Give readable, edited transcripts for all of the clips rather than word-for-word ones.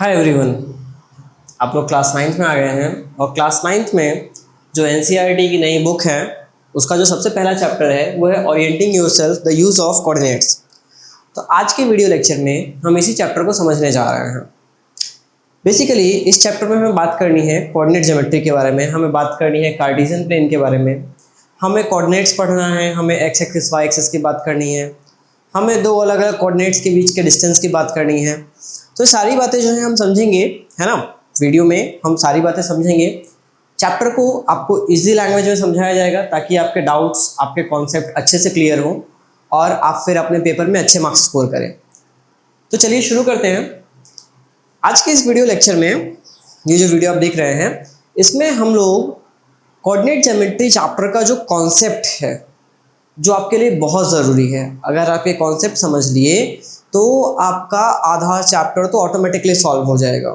Hi everyone. आप लोग class 9th में आ गए हैं और क्लास 9th में जो एनसीईआरटी की नई बुक है उसका जो सबसे पहला चैप्टर है वो है orienting yourself the use of coordinates. तो आज के वीडियो लेक्चर में हम इसी चैप्टर को समझने जा रहे हैं। बेसिकली इस चैप्टर में हमें बात करनी है कोऑर्डिनेट ज्योमेट्री के बारे में, हमें बात करनी है कार्टेशियन प्लेन के बारे में, हमें कोऑर्डिनेट्स पढ़ना है, हमें एक्स एक्सिस वाई एक्सिस की बात करनी है, हमें दो अलग अलग कोऑर्डिनेट्स के बीच के डिस्टेंस की बात करनी है। तो सारी बातें जो है हम समझेंगे, है ना। वीडियो में हम सारी बातें समझेंगे। चैप्टर को आपको इजी लैंग्वेज में समझाया जाएगा ताकि आपके डाउट्स, आपके कॉन्सेप्ट अच्छे से क्लियर हो और आप फिर अपने पेपर में अच्छे मार्क्स स्कोर करें। तो चलिए शुरू करते हैं। आज के इस वीडियो लेक्चर में ये जो वीडियो आप देख रहे हैं इसमें हम लोग कोऑर्डिनेट ज्योमेट्री चैप्टर का जो कॉन्सेप्ट है जो आपके लिए बहुत ज़रूरी है। अगर आप ये कॉन्सेप्ट समझ लिए तो आपका आधा चैप्टर तो ऑटोमेटिकली सॉल्व हो जाएगा।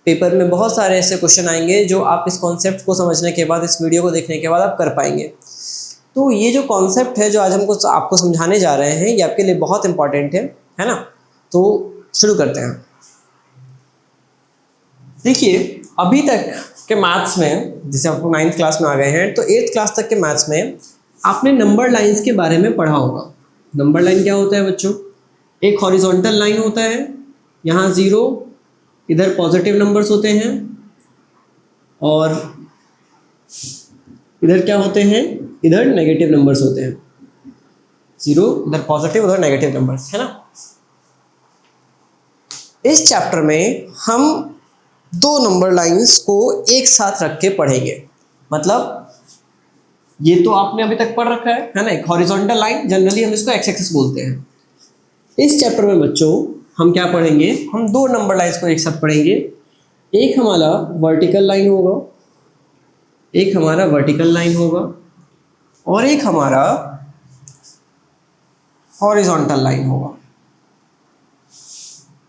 पेपर में बहुत सारे ऐसे क्वेश्चन आएंगे जो आप इस कॉन्सेप्ट को समझने के बाद, इस वीडियो को देखने के बाद आप कर पाएंगे। तो ये जो कॉन्सेप्ट है जो आज हमको आपको समझाने जा रहे हैं ये आपके लिए बहुत इंपॉर्टेंट है ना। तो शुरू करते हैं। देखिए, अभी तक के मैथ्स में, जैसे आप 9th क्लास में आ गए हैं तो 8th क्लास तक के मैथ्स में आपने नंबर लाइंस के बारे में पढ़ा होगा। नंबर लाइन क्या होता है बच्चों? एक हॉरिजॉन्टल लाइन होता है, यहाँ 0, इधर पॉजिटिव नंबर्स होते हैं और इधर क्या होते हैं? इधर नेगेटिव नंबर्स होते हैं। 0 इधर पॉजिटिव, उधर नेगेटिव नंबर्स, है ना। इस चैप्टर में हम दो नंबर लाइंस को एक साथ रख के पढ़ेंगे। मतलब ये तो आपने अभी तक पढ़ रखा है ना। एक हॉरिजॉन्टल लाइन, जनरली हम इसको एक्स एक्सिस बोलते हैं। इस चैप्टर में बच्चों हम क्या पढ़ेंगे? हम दो नंबर लाइंस को एक साथ पढ़ेंगे। एक हमारा वर्टिकल लाइन होगा, एक हमारा वर्टिकल लाइन होगा और एक हमारा हॉरिजॉन्टल लाइन होगा।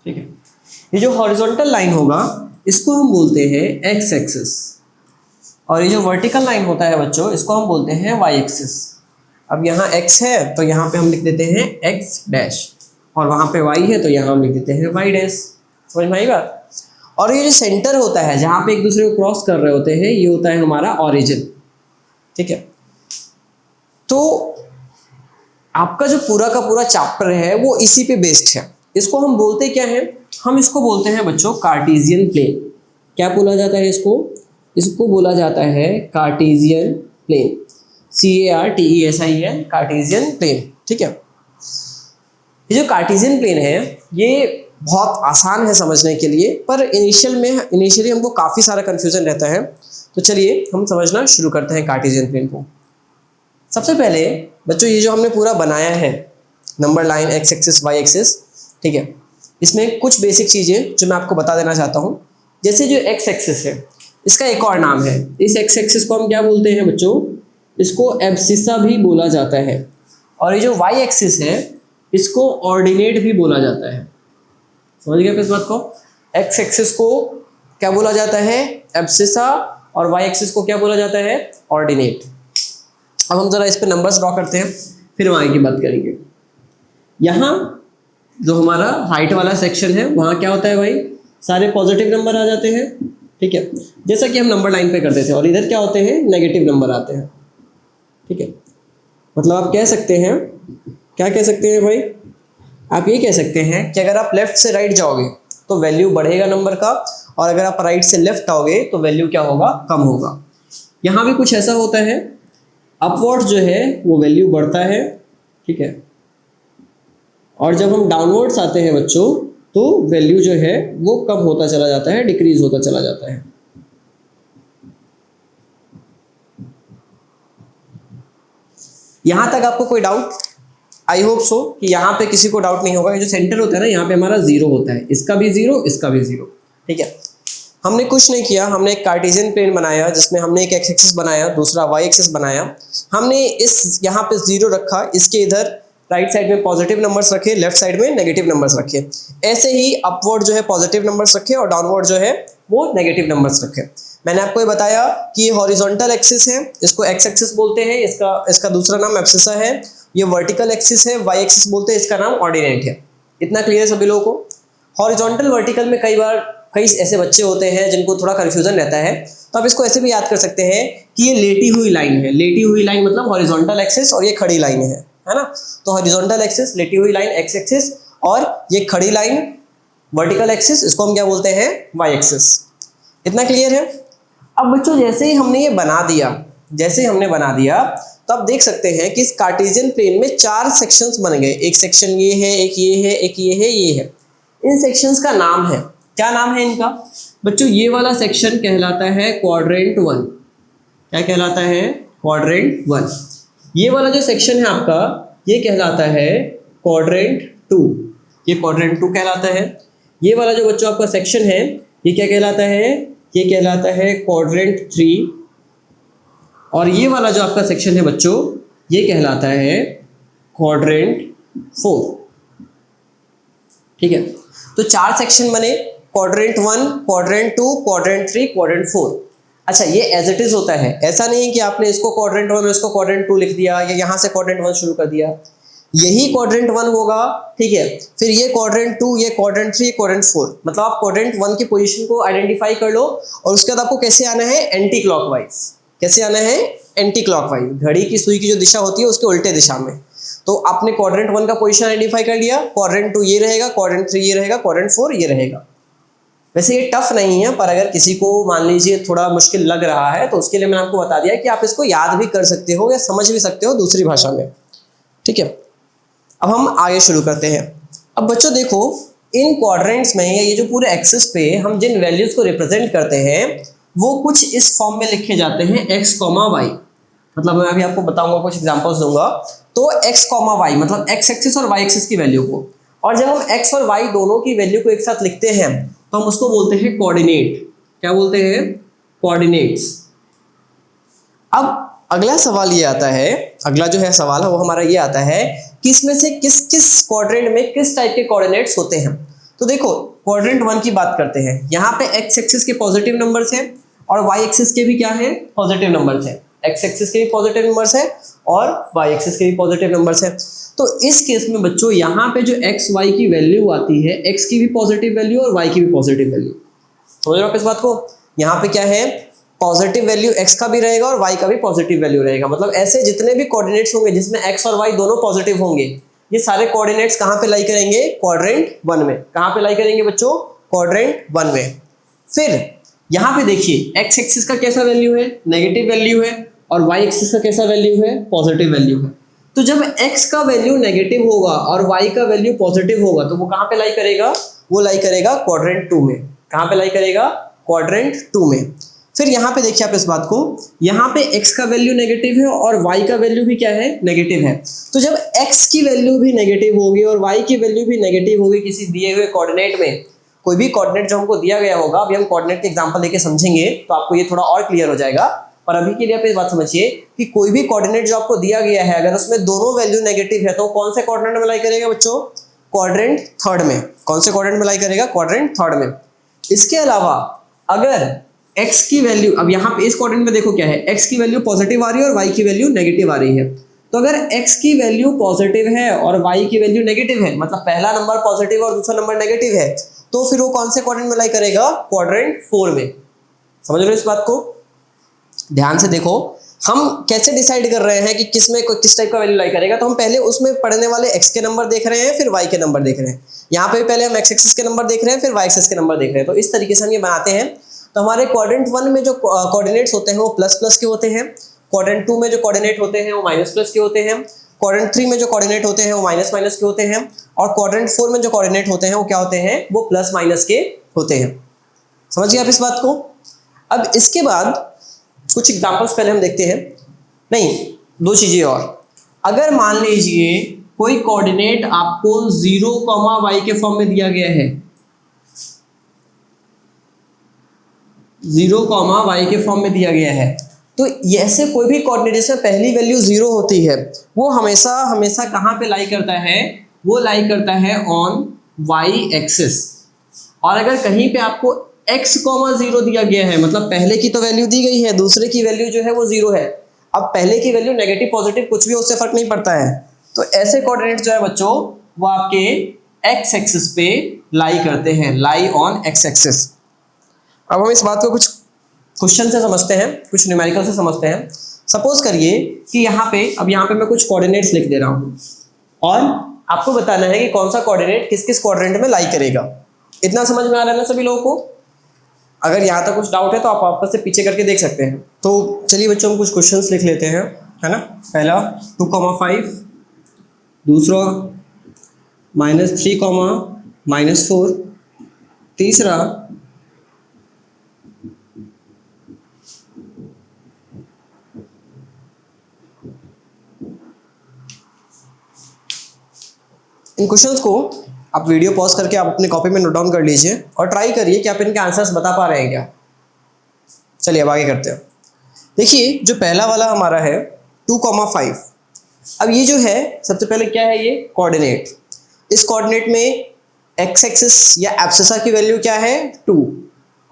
ठीक है। ये जो हॉरिजॉन्टल लाइन होगा इसको हम बोलते हैं एक्स एक्सिस और ये जो वर्टिकल लाइन होता है बच्चों इसको हम बोलते हैं वाई एक्सिस। अब यहाँ x है तो यहाँ पे हम लिख देते हैं x डैश और वहाँ पे y है तो यहाँ हम लिख देते हैं y डैश। समझ में आई बात? और ये जो सेंटर होता है जहाँ पे एक दूसरे को क्रॉस कर रहे होते हैं ये होता है हमारा ऑरिजिन। ठीक है। तो आपका जो पूरा का पूरा चैप्टर है वो इसी पे बेस्ड है। इसको हम बोलते क्या है? हम इसको बोलते हैं बच्चों कार्टेशियन प्लेन। क्या बोला जाता है इसको? इसको बोला जाता है cartesian plane, CARTESIAN, cartesian plane. ठीक है। ये जो कार्टेशियन प्लेन है ये बहुत आसान है समझने के लिए, पर इनिशियली हमको काफ़ी सारा कन्फ्यूजन रहता है। तो चलिए हम समझना शुरू करते हैं कार्टेशियन प्लेन को। सबसे पहले बच्चों ये जो हमने पूरा बनाया है number line x axis y axis, ठीक है, इसमें कुछ बेसिक चीज़ें जो मैं आपको बता देना चाहता हूँ। जैसे जो एक्स एक्सिस है इसका एक और नाम है। इस एक्स एक्सिस को हम क्या बोलते हैं बच्चों? इसको एब्सिसा भी बोला जाता है। और ये जो वाई एक्सिस है इसको ऑर्डिनेट भी बोला जाता है। समझ गए इस बात को? एक्स एक्सिस को क्या बोला जाता है? एब्सिसा। और वाई एक्सिस को क्या बोला जाता है? ऑर्डिनेट। अब हम जरा इस पे नंबर्स ड्रॉ करते हैं फिर हम आगे की बात करेंगे। यहाँ जो हमारा हाइट वाला सेक्शन है वहाँ क्या होता है भाई? सारे पॉजिटिव नंबर आ जाते हैं। ठीक है, जैसा कि हम नंबर लाइन पे करते थे। और इधर क्या होते हैं? नेगेटिव नंबर आते हैं। ठीक है। मतलब आप कह सकते हैं, क्या कह सकते हैं भाई? आप ये कह सकते हैं कि अगर आप लेफ्ट से राइट जाओगे तो वैल्यू बढ़ेगा नंबर का, और अगर आप राइट से लेफ्ट आओगे तो वैल्यू क्या होगा? कम होगा। यहाँ भी कुछ ऐसा होता है, अपवर्ड जो है वो वैल्यू बढ़ता है। ठीक है। और जब हम डाउनवर्ड्स आते हैं बच्चों तो वैल्यू जो है वो कम होता चला जाता है, डिक्रीज होता चला जाता है। यहां तक आपको कोई डाउट? आई होप सो कि यहाँ पे किसी को डाउट नहीं होगा। ये जो सेंटर होता है ना, यहाँ पे हमारा 0 होता है, इसका भी 0, इसका भी 0। ठीक है। हमने कुछ नहीं किया, हमने एक कार्टेशियन प्लेन बनाया जिसमें हमने एक एक्स एक्सिस बनाया, दूसरा वाई एक्सिस बनाया। हमने इस यहाँ पे 0 रखा, इसके इधर राइट साइड में पॉजिटिव नंबर्स रखे, लेफ्ट साइड में नेगेटिव नंबर्स रखे। ऐसे ही अपवर्ड जो है पॉजिटिव नंबर्स रखे और डाउनवर्ड जो है वो नेगेटिव नंबर्स रखे। मैंने आपको ये बताया कि ये हॉरिजॉन्टल एक्सिस है, इसको एक्स एक्सिस बोलते हैं, इसका दूसरा नाम एब्सिसा है। ये वर्टिकल एक्सिस है, वाई एक्सिस बोलते हैं, इसका नाम ऑर्डिनेट है। इतना क्लियर सभी लोगों को? हॉरिजॉन्टल वर्टिकल में कई ऐसे बच्चे होते हैं जिनको थोड़ा कंफ्यूजन रहता है, तो आप इसको ऐसे भी याद कर सकते हैं कि ये लेटी हुई लाइन है। लेटी हुई लाइन मतलब हॉरिजॉन्टल एक्सिस और ये खड़ी लाइन है ना। तो हॉरिजॉन्टल एक्सिस, लेटी हुई लाइन एक्स एक्सिस, और ये खड़ी लाइन वर्टिकल एक्सिस, इसको हम क्या बोलते हैं, वाई एक्सिस। इतना क्लियर है। अब बच्चों जैसे ही हमने ये बना दिया, तो आप देख सकते हैं कि इस कार्टेशियन प्लेन में 4 सेक्शंस बन गए। एक सेक्शन ये है, एक ये है, एक ये है, ये है। इन सेक्शंस का नाम है, क्या नाम है इनका बच्चों? ये वाला सेक्शन कहलाता है क्वाड्रेंट 1। क्या कहलाता है? क्वाड्रेंट 1। ये वाला जो सेक्शन है आपका, ये कहलाता है क्वाड्रेंट 2। ये क्वाड्रेंट 2 कहलाता है। ये वाला जो बच्चों आपका सेक्शन है, ये क्या कहलाता है? ये कहलाता है क्वाड्रेंट 3। और ये वाला जो आपका सेक्शन है बच्चों, ये कहलाता है क्वाड्रेंट 4। ठीक है, तो 4 सेक्शन बने, क्वाड्रेंट 1, क्वाड्रेंट 2, क्वाड्रेंट 3, क्वाड्रेंट 4। अच्छा, ये एज इट इज होता है, ऐसा नहीं है कि आपने इसको क्वाड्रेंट 1 और इसको क्वाड्रेंट 2 लिख दिया या यहाँ से क्वाड्रेंट 1 शुरू कर दिया। यही क्वाड्रेंट 1 होगा, ठीक है, फिर ये क्वाड्रेंट 2, ये क्वाड्रेंट 3, क्वाड्रेंट 4। मतलब आप क्वाड्रेंट 1 की पोजीशन को आइडेंटिफाई कर लो और उसके बाद आपको कैसे आना है? Anti clockwise. कैसे आना है? Anti clockwise. घड़ी की सुई की जो दिशा होती है उसके उल्टे दिशा में। तो आपने क्वाड्रेंट 1 का पोजीशन आइडेंटिफाई कर लिया, क्वाड्रेंट 2 ये रहेगा, क्वाड्रेंट 3 ये रहेगा, क्वाड्रेंट 4 ये रहेगा। वैसे ये टफ नहीं है, पर अगर किसी को मान लीजिए थोड़ा मुश्किल लग रहा है तो उसके लिए मैंने आपको बता दिया कि आप इसको याद भी कर सकते हो या समझ भी सकते हो दूसरी भाषा में। ठीक है, अब हम आगे शुरू करते हैं। अब बच्चों देखो, इन क्वाड्रेंट्स में या ये जो पूरे एक्सिस पे हम जिन वैल्यूज को रिप्रेजेंट करते हैं वो कुछ इस फॉर्म में लिखे जाते हैं x, y। मतलब मैं अभी आपको बताऊंगा, कुछ एग्जांपल्स दूंगा। तो x, y मतलब x एक्सिस और y एक्सिस की वैल्यू को, और जब हम x और y दोनों की वैल्यू को एक साथ लिखते हैं तो हम उसको बोलते हैं कोऑर्डिनेट। क्या बोलते हैं? कोऑर्डिनेट्स। अब अगला सवाल ये आता है, अगला जो है सवाल है वो हमारा ये आता है कि इसमें से किस किस क्वाड्रेंट में किस टाइप के कोऑर्डिनेट्स होते हैं। तो देखो, क्वाड्रेंट 1 की बात करते हैं। यहाँ पे x एक्सिस के पॉजिटिव नंबर्स हैं और y एक्सिस के भी क्या है? पॉजिटिव नंबर्स हैं। x एक्सिस के भी पॉजिटिव नंबर्स हैं और y एक्सिस के भी पॉजिटिव नंबर्स हैं। तो इस केस में बच्चों यहाँ पे जो x y की वैल्यू आती है, x की भी पॉजिटिव वैल्यू और y की भी पॉजिटिव वैल्यू। समझ रहे हो आप इस बात को? यहाँ पे क्या है? पॉजिटिव वैल्यू x का भी रहेगा और y का भी पॉजिटिव वैल्यू रहेगा। मतलब ऐसे जितने भी कोऑर्डिनेट्स होंगे जिसमें x और y दोनों पॉजिटिव होंगे, ये सारे कोऑर्डिनेट्स कहाँ पे लाई करेंगे? क्वाड्रेंट 1 में। कहाँ पे लाई करेंगे बच्चों? क्वाड्रेंट 1 में। फिर यहाँ पे देखिए, x एक्सिस का कैसा वैल्यू है? नेगेटिव वैल्यू है, और y एक्सिस का कैसा वैल्यू है? पॉजिटिव वैल्यू है। तो जब x का वैल्यू नेगेटिव होगा और y का वैल्यू पॉजिटिव होगा तो वो कहाँ पे लाई करेगा? वो लाई करेगा क्वाड्रेंट 2 में। कहाँ पे लाई करेगा? क्वाड्रेंट 2 में। फिर यहाँ पे देखिए आप इस बात को, यहाँ पे x का वैल्यू नेगेटिव है और y का वैल्यू भी क्या है? नेगेटिव है। तो जब x की वैल्यू भी नेगेटिव होगी और y की वैल्यू भी नेगेटिव होगी किसी दिए हुए कोऑर्डिनेट में, कोई भी कोऑर्डिनेट जो हमको दिया गया होगा, अभी हम कोऑर्डिनेट के एग्जांपल लेके समझेंगे तो आपको ये थोड़ा और क्लियर हो जाएगा। पर अभी के लिए आप इस बात समझिए कि कोई भी कोऑर्डिनेट जो आपको दिया गया है, अगर उसमें दोनों वैल्यू नेगेटिव है तो कौन से कोऑर्डिनेट में लाई करेगा बच्चों? क्वाड्रेंट 3 में। कौन से क्वाड्रेंट में लाई करेगा? क्वाड्रेंट 3 में। इसके अलावा अगर x की वैल्यू, अब यहाँ पे इस क्वाड्रेंट में देखो क्या है, x की वैल्यू पॉजिटिव आ रही है और y की वैल्यू नेगेटिव आ रही है। तो अगर x की वैल्यू पॉजिटिव है और y की वैल्यू नेगेटिव है, मतलब पहला नंबर पॉजिटिव और दूसरा नंबर नेगेटिव है, तो फिर वो कौन से क्वाड्रेंट में लाई करेगा? क्वाड्रेंट 4 में। समझ रहे हो इस बात को? ध्यान से देखो, हम कैसे डिसाइड कर रहे हैं कि किस में किस टाइप का वैल्यू लाई करेगा। तो हम पहले उसमें पढ़ने वाले x के नंबर देख रहे हैं, फिर y के नंबर देख रहे हैं। यहाँ पे पहले हम x एक्सिस के नंबर देख रहे हैं, फिर y एक्सिस के नंबर देख रहे हैं। तो इस तरीके से हम ये बनाते हैं। तो हमारे क्वाड्रेंट 1 में जो कोऑर्डिनेट्स होते हैं वो प्लस प्लस के होते हैं, क्वाड्रेंट 2 में जो कोऑर्डिनेट होते हैं वो माइनस प्लस के होते हैं, क्वाड्रेंट 3 में जो कोऑर्डिनेट होते हैं वो माइनस माइनस के होते हैं, और क्वाड्रेंट 4 में जो कोऑर्डिनेट होते हैं वो क्या होते हैं? वो प्लस माइनस के होते हैं। समझिए आप इस बात को? अब इसके बाद कुछ एग्जांपल्स पहले हम देखते हैं। नहीं, दो चीजें और। अगर मान लीजिए कोई कोऑर्डिनेट आपको 0, y के फॉर्म में दिया गया है, 0, y के फॉर्म में दिया गया है, तो ऐसे कोई भी कोऑर्डिनेट जिसमें पहली वैल्यू 0 होती है वो हमेशा हमेशा कहाँ पे लाई करता है? वो लाई करता है ऑन y एक्सिस। और अगर कहीं पे आपको x, 0 दिया गया है, मतलब पहले की तो वैल्यू दी गई है, दूसरे की वैल्यू जो है वो 0 है। अब पहले की वैल्यू नेगेटिव पॉजिटिव कुछ भी उससे फर्क नहीं पड़ता है। तो ऐसे कोऑर्डिनेट जो है बच्चों वो आपके एक्स एक्सिस पे लाई करते हैं, लाई ऑन एक्स एक्सिस। अब हम इस बात को कुछ क्वेश्चन से समझते हैं, कुछ न्यूमेरिकल से समझते हैं। सपोज करिए कि यहाँ पे मैं कुछ कोऑर्डिनेट्स लिख दे रहा हूँ और आपको बताना है कि कौन सा कोऑर्डिनेट किस किस क्वाड्रेंट में लाई करेगा। इतना समझ में आ रहा है ना सभी लोगों को? अगर यहाँ तक कुछ डाउट है तो आप वापस से पीछे करके देख सकते हैं। तो चलिए बच्चों हम कुछ क्वेश्चंस लिख लेते हैं, है ना। पहला 2,5, दूसरा -3, -4, तीसरा इन क्वेश्चंस को आप वीडियो पॉज करके आप अपनी कॉपी में नोट डाउन कर लीजिए और ट्राई करिए कि आप इनके आंसर्स बता पा रहे हैं क्या। चलिए अब आगे करते हैं। देखिए जो पहला वाला हमारा है 2,5। अब ये जो है सबसे पहले क्या है, ये कोऑर्डिनेट। इस कोऑर्डिनेट में एक्स एक्सिस या एब्सिसा की वैल्यू क्या है 2,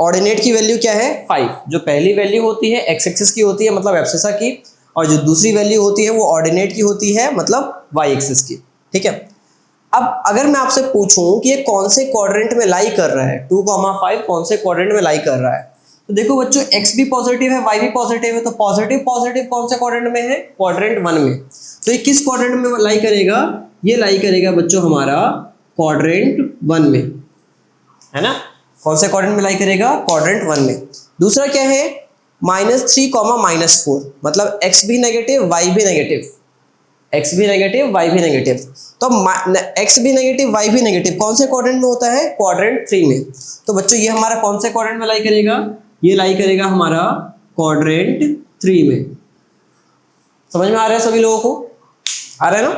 ऑर्डिनेट की वैल्यू क्या है 5। जो पहली वैल्यू होती है एक्स एक्सिस की होती है मतलब एब्सिसा की, और जो दूसरी वैल्यू होती है वो ऑर्डिनेट की होती है मतलब वाई एक्सिस की। ठीक है। अब अगर मैं आपसे पूछूं कि ये कौन से क्वाड्रेंट में लाई कर रहा है, 2,5 कौन से क्वाड्रेंट में लाई कर रहा है, तो देखो बच्चों x भी पॉजिटिव है y भी पॉजिटिव है, तो पॉजिटिव पॉजिटिव कौन से क्वाड्रेंट में है, क्वाड्रेंट 1 में। तो ये किस क्वाड्रेंट में लाई करेगा, ये लाई करेगा बच्चों हमारा क्वाड्रेंट 1 में, है ना। कौन से क्वाड्रेंट में लाई करेगा, क्वाड्रेंट 1 में। दूसरा क्या है -3, -4, मतलब x भी नेगेटिव y भी नेगेटिव, x भी नेगेटिव y भी नेगेटिव। तो x भी नेगेटिव y भी नेगेटिव कौन से क्वाड्रेंट में होता है, क्वाड्रेंट 3 में। तो बच्चों ये हमारा कौन से क्वाड्रेंट में लाई करेगा, ये लाई करेगा हमारा क्वाड्रेंट 3 में। समझ में आ रहा है सभी लोगों को, आ रहा है ना।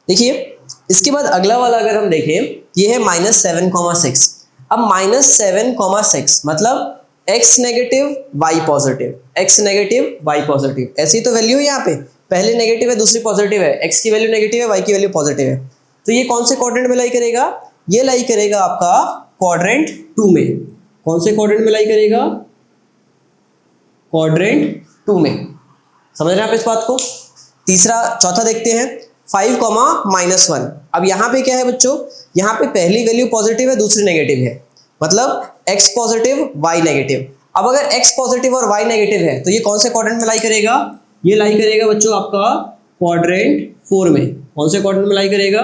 देखिए इसके बाद अगला वाला अगर हम देखें, ये है -7,6। अब -7,6 मतलब x negative y positive, x negative y positive, ऐसी तो वैल्यू है यहाँ पे, पहले नेगेटिव है दूसरी पॉजिटिव है, x की वैल्यू नेगेटिव है y की वैल्यू पॉजिटिव है। तो ये कौन से क्वाड्रेंट में लाई करेगा, ये लाई करेगा आपका क्वाड्रेंट 2 में। कौन से क्वाड्रेंट में लाई करेगा, क्वाड्रेंट 2 में। समझ रहे हैं आप इस बात को। चौथा देखते हैं 5, -1। अब यहाँ पे क्या है बच्चों, यहाँ पे पहली वैल्यू पॉजिटिव है दूसरी नेगेटिव है, मतलब x पॉजिटिव y नेगेटिव। अब अगर x पॉजिटिव और y नेगेटिव है तो ये कौन से क्वाड्रेंट में लाई करेगा, ये लाई करेगा बच्चों आपका क्वाड्रेंट 4 में। कौन से क्वाड्रेंट में लाई करेगा,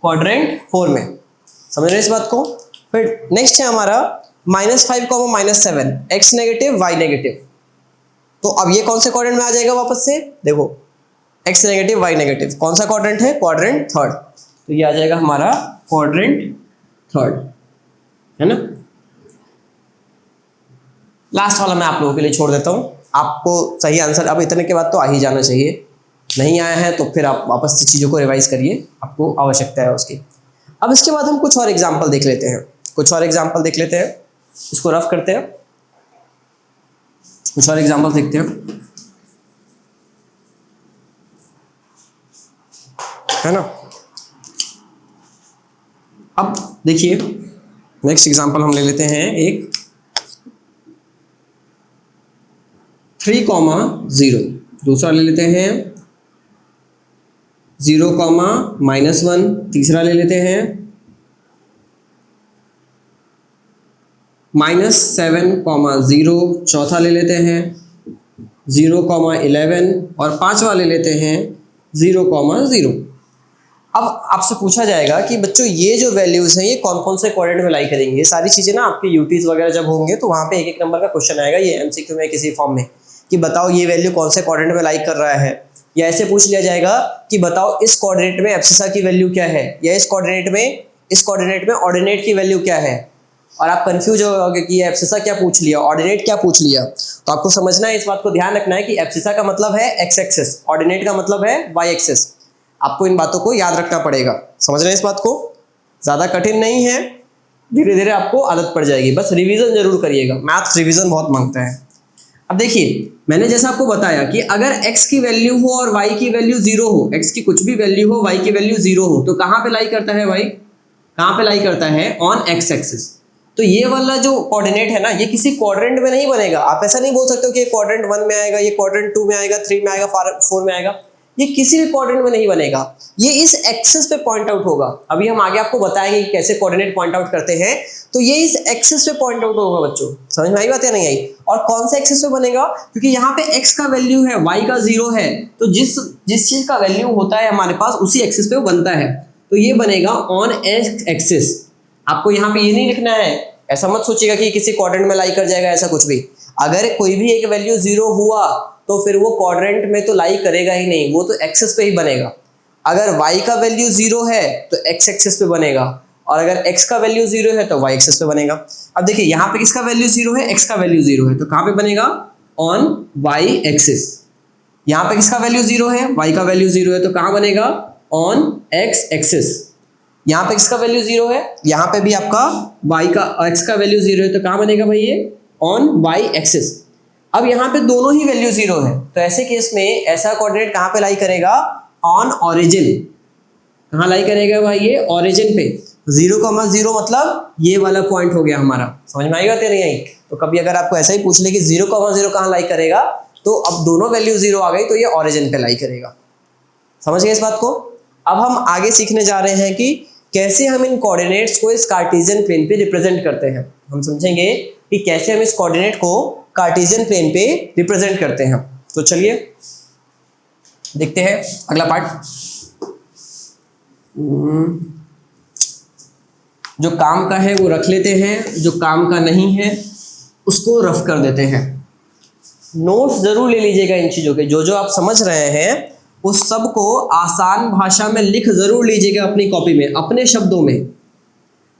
क्वाड्रेंट 4 में। समझ रहे हैं इस बात को। फिर नेक्स्ट है हमारा -5, -7, x नेगेटिव y नेगेटिव। तो अब ये कौन से क्वाड्रेंट में आ जाएगा वापस से, देखो x नेगेटिव y नेगेटिव कौन सा क्वाड्रेंट है, क्वाड्रेंट 3rd। तो ये आ जाएगा हमारा क्वाड्रेंट 3rd, है ना। लास्ट वाला मैं आप लोगों के लिए छोड़ देता हूँ, आपको सही आंसर अब इतने के बाद तो आ ही जाना चाहिए। नहीं आया है तो फिर आप वापस से चीज़ों को रिवाइज करिए, आपको आवश्यकता है उसकी। अब इसके बाद हम कुछ और एग्जाम्पल देख लेते हैं, इसको रफ करते हैं, कुछ और एग्जाम्पल देखते हैं, है ना। अब देखिए नेक्स्ट एग्जाम्पल हम ले लेते हैं एक 3,0, दूसरा ले लेते हैं 0,-1, तीसरा ले लेते हैं -7,0, चौथा ले लेते हैं 0,11 और पांचवा ले लेते हैं 0,0। अब आपसे पूछा जाएगा कि बच्चों ये जो वैल्यूज हैं ये कौन कौन से क्वाड्रेंट में लाई करेंगे। ये सारी चीजें ना आपके यूटीज वगैरह जब होंगे तो वहां पे एक नंबर का क्वेश्चन आएगा, ये एमसीक्यू में किसी फॉर्म में, कि बताओ ये वैल्यू कौन से क्वाड्रेंट में लाई कर रहा है। या ऐसे पूछ लिया जाएगा कि बताओ इस क्वाड्रेंट में एब्सिसा की वैल्यू क्या है, या इस कोऑर्डिनेट में ऑर्डिनेट की वैल्यू क्या है। और आप कंफ्यूज हो जाओगे कि ये एब्सिसा क्या पूछ लिया, ऑर्डिनेट क्या पूछ लिया। तो आपको समझना है, इस बात को ध्यान रखना है कि एब्सिसा का मतलब है एक्स एक्सिस, ऑर्डिनेट का मतलब है वाई एक्सिस। आपको इन बातों को याद रखना पड़ेगा। समझ रहे हैं इस बात को, ज़्यादा कठिन नहीं है, धीरे धीरे आपको आदत पड़ जाएगी। बस रिवीजन जरूर करिएगा, मैथ्स रिवीजन बहुत मांगता है। अब देखिए मैंने जैसा आपको बताया कि अगर x की वैल्यू हो और y की वैल्यू 0 हो, x की कुछ भी वैल्यू हो, y की वैल्यू 0 हो, तो कहाँ पे लाई करता है y, कहाँ पे लाई करता है, ऑन x एक्सिस। तो ये वाला जो कोऑर्डिनेट है ना, ये किसी क्वाड्रेंट में नहीं बनेगा। आप ऐसा नहीं बोल सकते हो कि ये क्वाड्रेंट 1 में आएगा, ये क्वाड्रेंट 2 में आएगा, 3 में आएगा, 4 में आएगा। ये किसी भी कोऑर्डिनेट में नहीं बनेगा, ये इस एक्सिस पे पॉइंट आउट होगा। अभी हम आगे आपको बताएंगे कि कैसे कोऑर्डिनेट पॉइंट आउट करते हैं। तो ये इस एक्सिस पे पॉइंट आउट होगा बच्चों, समझ में आई बात या नहीं आई? और कौन सा एक्सिस पे बनेगा? क्योंकि यहाँ पे x का वैल्यू है, y का 0 है, तो जिस चीज का वैल्यू होता है हमारे पास उसी एक्सिस पे वो बनता है। तो ये बनेगा ऑन x एक्सिस। आपको यहाँ पे ये नहीं लिखना है, ऐसा मत सोचिएगा कि किसी क्वाड्रेंट में लाई कर जाएगा, ऐसा कुछ भी। अगर कोई भी एक वैल्यू 0 हुआ तो फिर वो क्वाड्रेंट में तो लाई करेगा ही नहीं, वो तो एक्सिस पे ही बनेगा। अगर y का वैल्यू 0 है तो x एक्सिस पे बनेगा, और अगर x का वैल्यू 0 है तो y एक्सिस पे बनेगा। अब देखिए यहाँ पे किसका वैल्यू 0 है, x का वैल्यू 0 है, तो कहाँ पे बनेगा? On y axis. यहाँ पे किसका वैल्यू 0 है, y का वैल्यू 0 है, तो कहाँ बनेगा? On x axis. यहाँ पे किसका वैल्यू 0 है, यहाँ पे भी आपका x का वैल्यू 0 है, तो कहाँ बनेगा भाई ये? On y axis. अब यहाँ पे दोनों ही वैल्यू 0 है, तो ऐसे केस में ऐसा कोऑर्डिनेट कहाँ पे लाई करेगा? On origin. कहाँ लाई करेगा भाई ये? ओरिजिन पे। 0,0 मतलब ये वाला पॉइंट हो गया हमारा, समझ में आएगा? नहीं आई? तो कभी अगर आपको ऐसा ही पूछ ले कि 0,0 कहाँ लाई करेगा, तो अब दोनों वैल्यू 0 आ गई तो ये ओरिजिन पे लाई करेगा। समझ गए इस बात को? अब हम आगे सीखने जा रहे हैं कि कैसे हम इन कोऑर्डिनेट्स को इस कार्टेशियन प्लेन पे रिप्रेजेंट करते हैं। हम समझेंगे कि कैसे हम इस कोऑर्डिनेट को कार्टेशियन प्लेन पे रिप्रेजेंट करते हैं। तो चलिए देखते हैं अगला पार्ट। जो काम का है वो रख लेते हैं, जो काम का नहीं है उसको रफ कर देते हैं। नोट्स जरूर ले लीजिएगा इन चीजों के, जो जो आप समझ रहे हैं उस सब को आसान भाषा में लिख जरूर लीजिएगा अपनी कॉपी में, अपने शब्दों में।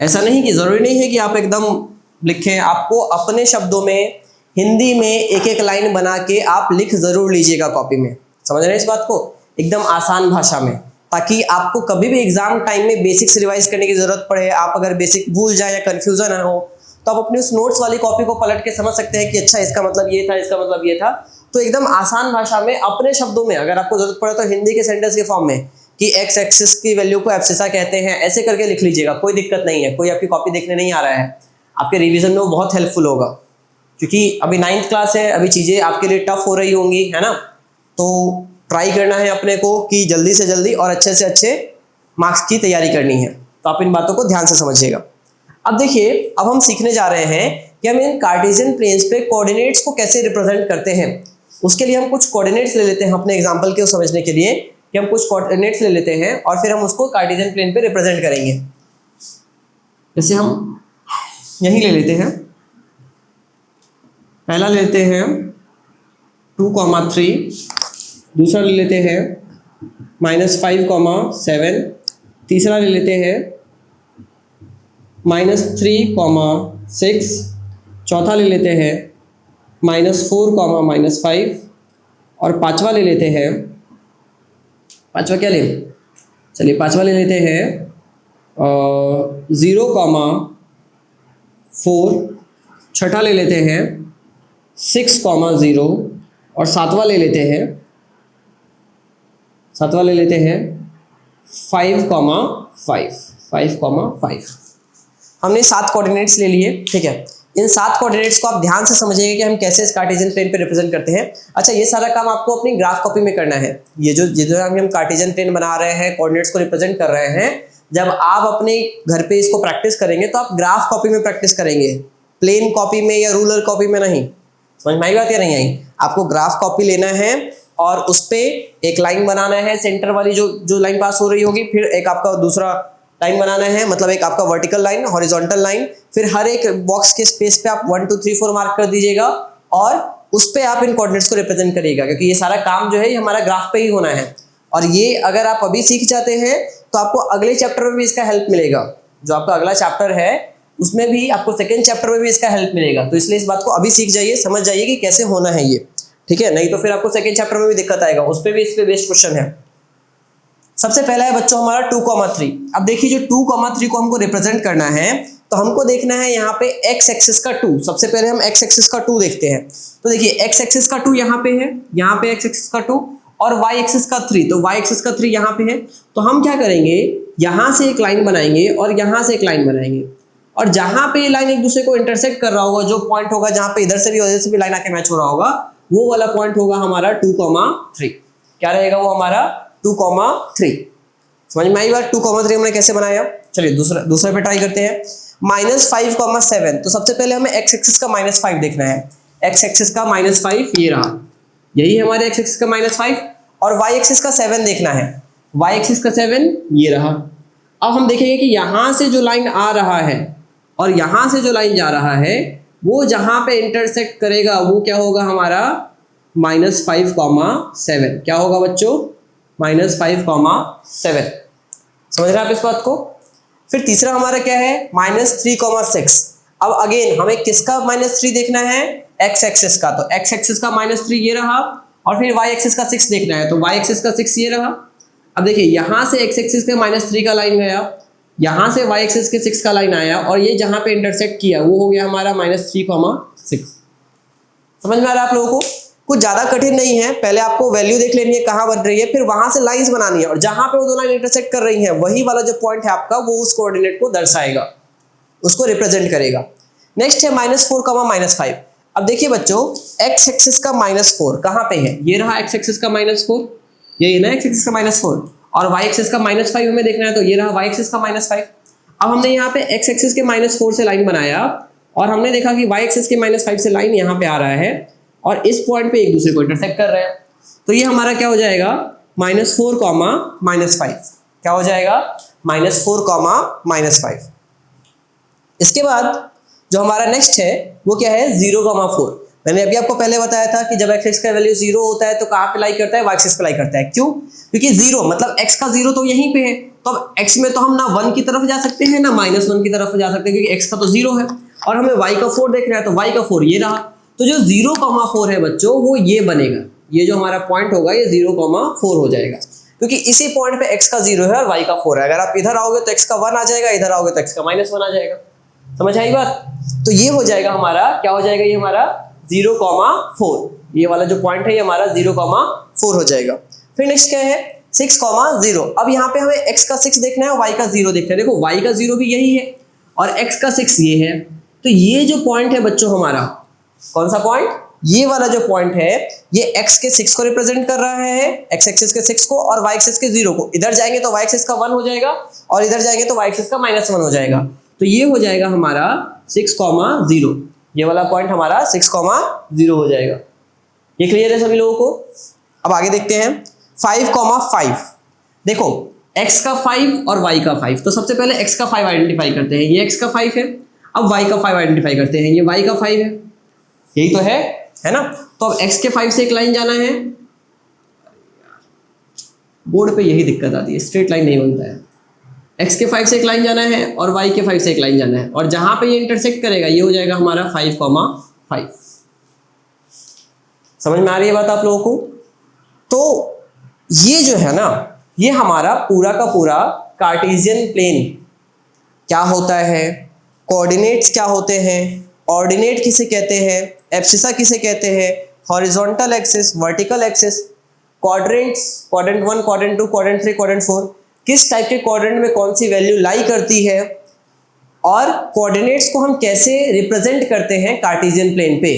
ऐसा नहीं कि जरूरी नहीं है कि आप एकदम लिखें, आपको अपने शब्दों में हिंदी में एक एक लाइन बना के आप लिख जरूर लीजिएगा कॉपी में। समझ रहे हैं इस बात को? एकदम आसान भाषा में, ताकि आपको कभी भी एग्जाम टाइम में बेसिक्स रिवाइज करने की जरूरत पड़े, आप अगर बेसिक भूल जाए या कंफ्यूजन हो, तो आप अपनी उस नोट्स वाली कॉपी को पलट के समझ सकते हैं कि अच्छा इसका मतलब ये था, इसका मतलब ये था। तो एकदम आसान भाषा में अपने शब्दों में, अगर आपको जरूरत पड़े तो हिंदी के सेंटेंस के फॉर्म में कि x एक्सिस की वैल्यू को एब्सिसा कहते हैं, ऐसे करके लिख लीजिएगा, कोई दिक्कत नहीं है। कोई आपकी कॉपी देखने नहीं आ रहा है, आपके रिवीजन में वो बहुत हेल्पफुल होगा, क्योंकि अभी 9th क्लास है, अभी चीजें आपके लिए टफ हो रही होंगी, है ना? तो ट्राई करना है अपने को कि जल्दी से जल्दी और अच्छे से अच्छे मार्क्स की तैयारी करनी है। तो आप इन बातों को ध्यान से समझिएगा। अब देखिए, अब हम सीखने जा रहे हैं कि हम इन कार्टेशियन प्लेन्स पे कोऑर्डिनेट्स को कैसे रिप्रेजेंट करते हैं। उसके लिए हम कुछ कोऑर्डिनेट्स ले लेते हैं अपने एग्जांपल के समझने के लिए, कि हम कुछ कोऑर्डिनेट्स ले लेते हैं और फिर हम उसको कार्टेशियन प्लेन पे रिप्रेजेंट करेंगे। जैसे हम यही ले लेते हैं, पहला ले लेते हैं 2,3, दूसरा ले लेते हैं -5,7, तीसरा ले लेते हैं -3,6, चौथा ले लेते हैं -4,-5, और पांचवा ले लेते हैं, पांचवा क्या ले, चलिए पांचवा ले लेते हैं 0,4, छठा ले लेते हैं 6,0, और सातवां ले लेते हैं 5,5। हमने 7 कोऑर्डिनेट्स ले लिए, ठीक है। इन 7 कोऑर्डिनेट्स को आप ध्यान से समझिएगा कि हम कैसे इस कार्टेशियन प्लेन पे रिप्रेजेंट करते हैं। अच्छा, ये सारा काम आपको अपनी ग्राफ कॉपी में करना है। ये जो हम कार्टेशियन प्लेन बना रहे हैं, कोऑर्डिनेट्स को रिप्रेजेंट कर रहे हैं, जब आप अपने घर पे इसको प्रैक्टिस करेंगे तो आप ग्राफ कॉपी में प्रैक्टिस करेंगे, प्लेन कॉपी में या रूलर कॉपी में नहीं। समझ में आई बात या नहीं आई? आपको ग्राफ कॉपी लेना है और उस पे एक लाइन बनाना है, सेंटर वाली जो लाइन पास हो रही होगी, फिर एक आपका दूसरा लाइन बनाना है, मतलब एक आपका वर्टिकल लाइन, हॉरिजॉन्टल लाइन, फिर हर एक बॉक्स के स्पेस पे आप 1 2 3 4 मार्क कर दीजिएगा और उस पे आप इन कोऑर्डिनेट्स को रिप्रेजेंट करिएगा, क्योंकि ये सारा काम जो है ये हमारा ग्राफ पे ही होना है। और ये अगर आप अभी सीख जाते हैं तो आपको अगले चैप्टर में भी इसका हेल्प मिलेगा। जो आपका अगला चैप्टर है उसमें भी आपको सेकेंड चैप्टर में भी इसका हेल्प मिलेगा। तो इसलिए इस बात को अभी सीख जाइए, समझ जाइए कि कैसे होना है ये, ठीक है? नहीं तो फिर आपको सेकेंड चैप्टर में भी दिक्कत आएगा, उस पर भी इस पे बेस्ड क्वेश्चन है। सबसे पहला है बच्चों हमारा 2,3। अब देखिए, जो 2,3 को हमको रिप्रेजेंट करना है तो हमको देखना है यहाँ पे x एक्सिस का 2। सबसे पहले हम x एक्सिस का 2 देखते हैं। तो देखिए, x एक्सिस का 2 यहाँ पे है, यहाँ पे x एक्सिस का 2, और y एक्सिस का 3, तो y एक्सिस का 3 यहाँ पे है। तो हम क्या करेंगे, यहाँ से एक लाइन बनाएंगे और यहाँ से एक लाइन बनाएंगे, और जहाँ पे लाइन एक दूसरे को इंटरसेक्ट कर रहा होगा, जो पॉइंट होगा जहाँ पे इधर से भी लाइन आके मैच हो रहा होगा, वो वाला पॉइंट होगा हमारा 2,3। क्या रहेगा वो हमारा 2,3। समझ में आई बात? 2,3 हमने कैसे बनाया? चलिए दूसरा पे ट्राई करते हैं। -5,7। तो सबसे पहले हमें x एक्सिस का -5 देखना है। x एक्सिस का -5 ये रहा, यही है हमारे x एक्सिस का -5, और y एक्सिस का 7 देखना है। y एक्सिस का 7 ये रहा। अब हम देखेंगे कि यहाँ से जो लाइन आ रहा है और यहाँ से जो लाइन जा रहा है वो जहाँ पे इंटरसेक्ट करेगा वो क्या होगा हमारा -5,7। क्या होगा बच्चों? -5,7। समझ रहे हैं आप इस बात को? फिर तीसरा हमारा क्या है? -3,6। अब अगेन हमें किसका -3 देखना है? x एक्सिस का। तो x एक्सिस का -3 ये रहा, और फिर y एक्सिस का 6 देखना है, तो y एक्सिस का 6 ये रहा। अब देखिए यहाँ से x एक्सिस के -3 का लाइन गया, यहाँ से y एक्सिस के 6 का लाइन आया, और ये जहाँ पे इंटरसेक्ट किया वो हो गया हमारा -3,6। समझ में आ रहा है आप लोगों को? कुछ ज्यादा कठिन नहीं है, पहले आपको वैल्यू देख लेनी है कहाँ बन रही है, फिर वहां से लाइंस बनानी है, और जहां पे वो दो लाइन इंटरसेक्ट कर रही हैं वही वाला जो पॉइंट है आपका वो उस कोऑर्डिनेट को दर्शाएगा, उसको रिप्रेजेंट करेगा। नेक्स्ट है -4, -5। अब देखिए बच्चों, x एक्सिस का -4 कहाँ पे है? ये रहा x एक्सिस का -4, यही है ना x एक्सिस का -4, और y एक्सिस का -5 हमें देखना है, तो ये रहा y एक्सिस का -5। अब हमने यहाँ पे x एक्सिस के -4 से लाइन बनाया, और हमने देखा कि y एक्सिस के -5 से लाइन यहाँ पे आ रहा है, और इस पॉइंट पे एक दूसरे को इंटरसेक्ट कर रहे हैं, तो ये हमारा क्या हो जाएगा? -4, -5। क्या हो जाएगा? -4, -5। इसके बाद जो हमारा नेक्स्ट है वो क्या है? 0,4। मैंने अभी आपको पहले बताया था कि जब x एक्सिस का वैल्यू 0 होता है तो कहाँ पे लाई करता है? y एक्सिस पे लाई करता है। क्यों? क्योंकि 0 मतलब x का 0 तो यहीं पे है, तो अब x में तो हम ना 1 की तरफ जा सकते हैं ना -1 की तरफ जा सकते हैं, क्योंकि x का तो 0 है, और हमें y का 4 देखना है, तो y का 4 ये रहा। तो जो 0,4 है बच्चों वो ये बनेगा, ये जो हमारा पॉइंट होगा ये 0,4 हो जाएगा, क्योंकि इसी पॉइंट पे x का 0 है और y का 4 है। अगर आप इधर आओगे तो x का 1 आ जाएगा, इधर आओगे तो x का -1 आ जाएगा। समझ आई बात? तो ये हो जाएगा हमारा, क्या हो जाएगा? ये हमारा 0,4, ये वाला जो पॉइंट है ये हमारा 0,4 हो जाएगा। फिर नेक्स्ट क्या है? 6,0। अब यहाँ पे हमें x का 6 देखना है और y का 0 देखना है। देखो y का 0 भी यही है और x का 6 ये है, तो ये जो पॉइंट है बच्चों हमारा, कौन सा पॉइंट? ये वाला जो पॉइंट है ये x के 6 को रिप्रेजेंट कर रहा है, x एक्सिस के 6 को, और y एक्सिस के 0 को। इधर जाएंगे तो y एक्सिस का 1 हो जाएगा, और इधर जाएंगे तो y एक्सिस का -1 हो जाएगा। तो ये हो जाएगा हमारा 6,0, ये वाला पॉइंट हमारा 6,0 हो जाएगा। ये क्लियर है सभी लोगों को? अब आगे देखते हैं 5,5। देखो x का 5 और y का 5, तो सबसे पहले x का 5 आइडेंटिफाई करते हैं, ये x का 5 है। अब y का 5 आइडेंटिफाई करते हैं, ये y का 5 है, यही तो है ना? तो अब x के 5 से एक लाइन जाना है, बोर्ड पे यही दिक्कत आती है, स्ट्रेट लाइन नहीं बनता है। x के 5 से एक लाइन जाना है और y के 5 से एक लाइन जाना है, और जहां पे ये इंटरसेक्ट करेगा ये हो जाएगा हमारा 5,5। समझ में आ रही है बात आप लोगों को? तो ये जो है ना, ये हमारा पूरा का पूरा कार्टेशियन प्लेन क्या होता है, कोऑर्डिनेट्स क्या होते हैं, ऑर्डिनेट किसे कहते हैं, एब्सिसा किसे कहते हैं, horizontal axis, vertical axis, quadrants, quadrant 1, quadrant 2, quadrant 3, quadrant 4, किस टाइप के क्वाड्रेंट में कौन सी वैल्यू लाई करती है, और कोऑर्डिनेट्स को हम कैसे रिप्रेजेंट करते हैं कार्टेशियन प्लेन पे।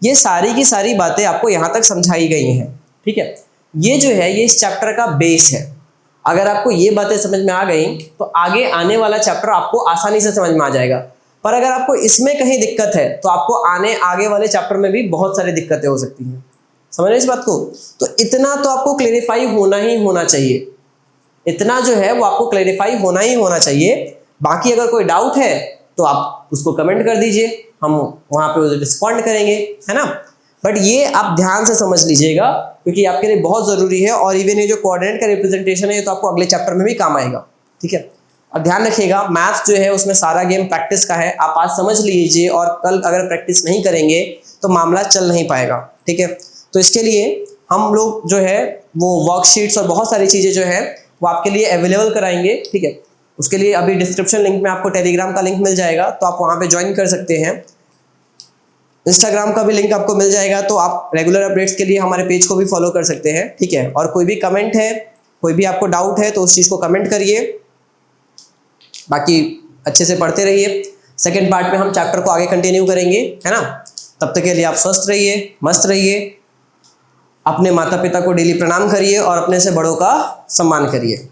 ये सारी की सारी बातें आपको यहाँ तक समझाई गई हैं। ठीक है, ये जो है ये इस चैप्टर का बेस है। अगर आपको ये बातें समझ में आ गई तो आगे आने वाला चैप्टर आपको आसानी से समझ में आ जाएगा। पर अगर आपको इसमें कहीं दिक्कत है तो आपको आगे वाले चैप्टर में भी बहुत सारी दिक्कतें हो सकती हैं। समझ रहे इस बात को? तो इतना तो आपको क्लेरिफाई होना ही होना चाहिए, इतना जो है वो आपको क्लेरिफाई होना ही होना चाहिए। बाकी अगर कोई डाउट है तो आप उसको कमेंट कर दीजिए, हम वहाँ पे रिस्पॉन्ड करेंगे, है ना? बट ये आप ध्यान से समझ लीजिएगा क्योंकि आपके लिए बहुत ज़रूरी है, और इवन ये जो कोऑर्डिनेट का रिप्रेजेंटेशन है ये तो आपको अगले चैप्टर में भी काम आएगा। ठीक है, और ध्यान रखिएगा मैथ्स जो है उसमें सारा गेम प्रैक्टिस का है। आप आज समझ लीजिए और कल अगर प्रैक्टिस नहीं करेंगे तो मामला चल नहीं पाएगा। ठीक है, तो इसके लिए हम लोग जो है वो वर्कशीट्स और बहुत सारी चीज़ें जो है वो आपके लिए अवेलेबल कराएंगे। ठीक है, उसके लिए अभी डिस्क्रिप्शन लिंक में आपको टेलीग्राम का लिंक मिल जाएगा, तो आप वहाँ पे ज्वाइन कर सकते हैं। इंस्टाग्राम का भी लिंक आपको मिल जाएगा, तो आप रेगुलर अपडेट्स के लिए हमारे पेज को भी फॉलो कर सकते हैं। ठीक है, और कोई भी कमेंट है, कोई भी आपको डाउट है तो उस चीज़ को कमेंट करिए। बाकी अच्छे से पढ़ते रहिए। सेकेंड पार्ट में हम चैप्टर को आगे कंटिन्यू करेंगे, है ना? तब तक के लिए आप स्वस्थ रहिए, मस्त रहिए। अपने माता पिता को डेली प्रणाम करिए और अपने से बड़ों का सम्मान करिए।